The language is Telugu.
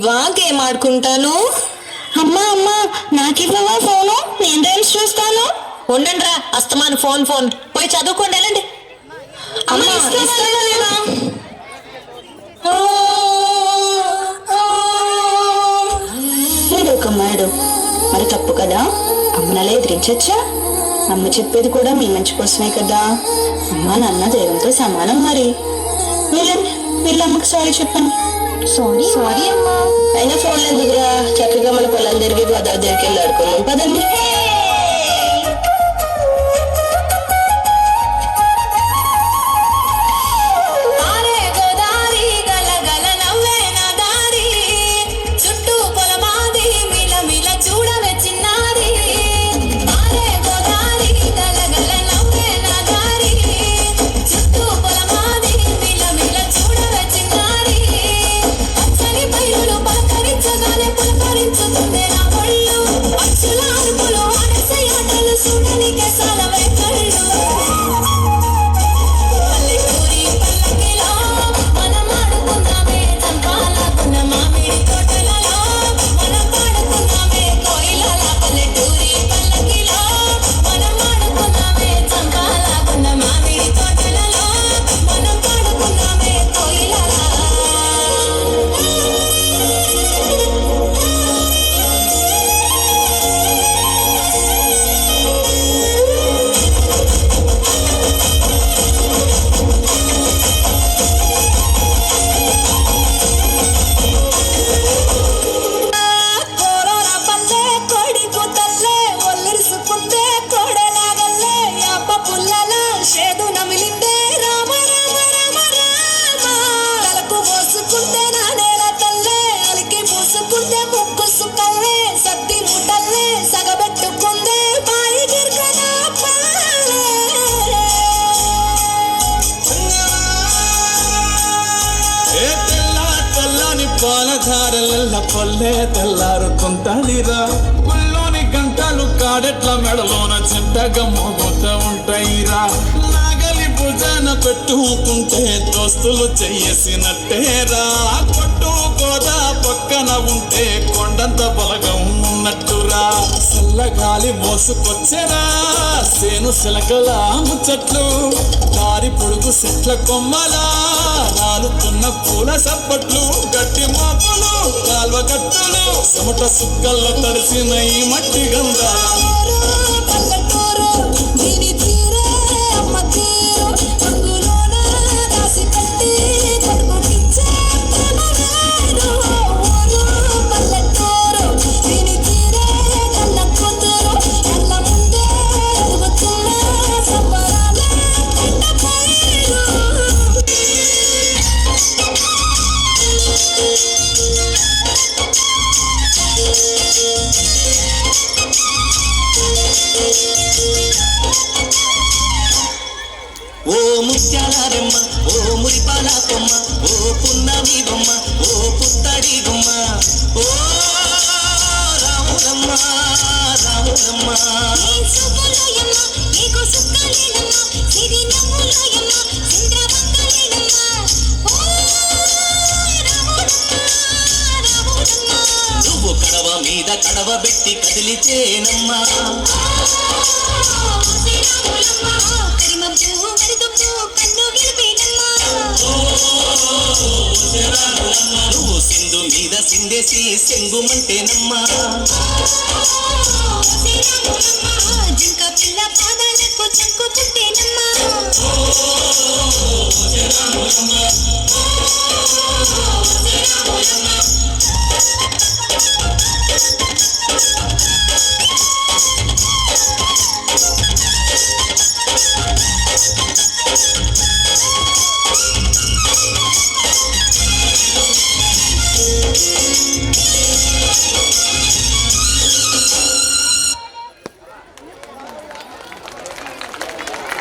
గేమ్ ఆడుకుంటాను. అమ్మా అమ్మా నాకివ్వవా ఫోను? నేను రీల్స్ చూస్తాను. ఉండండి రా, అస్తమాను ఫోన్ ఫోన్. పోయి చదువుకోండి, వెళ్ళండి. అమ్మా ఇస్తావా లేదా? ఏడు మరి తప్పు కదా, అమ్మనలా ఎదిరించచ్చా? అమ్మ చెప్పేది కూడా మీ మంచి కోసమే కదా. అమ్మ నాన్న దేవునితో సమానం. మరి వెళ్ళండి, వీళ్ళ అమ్మకి సారీ చెప్పండి. సారీ సారీ అమ్మా. అయినా ఫోన్లు ఎందుకురా, చక్కగా మన పొలాలు తిరిగి గోదావరి దగ్గరికి వెళ్ళి ఆడుకున్నాం పదండి. పాలధారల పల్లె తెల్లారుతుంటాడిరా. గుళ్ళోని గంటలు కాడెట్ల మెడలోన చెంతగా మోగుతూ ఉంటాయిరా. నాగలి భుజాన పెట్టుకుంటే దోస్తులు చెయ్యేసినట్టేరా. కొట్టు గోదా పక్కన ఉంటే కొండంత బలగం ఉన్నట్టురా. చల్లగాలి మోసుకొచ్చెరా సేను శిలకల ముచ్చట్లు. దారి పొడుగు చెట్ల కొమ్మలా రాలుతున్న పూల సప్పట్లు. గట్టి మాపులు కాల్వ కట్టులు చెమట సుక్కల్లో తడిసిన ఈ మట్టి గంధాల. ఓ ముత్యాలరెమ్మ, ఓ మురిపాల కొమ్మ, ఓ పున్నమి బొమ్మ, ఓ పుత్తడి గుమ్మ, ఓ రాములమ్మ రాములమ్మ. నువ్వు కడవ మీద కడవ పెట్టి కదిలితేనమ్మా. నువ్వు సింధు మీద సిందేసి సెంగుమంటేనమ్మా. జింక పిల్ల పాదాలకు చంకుతుంటేనమ్మా.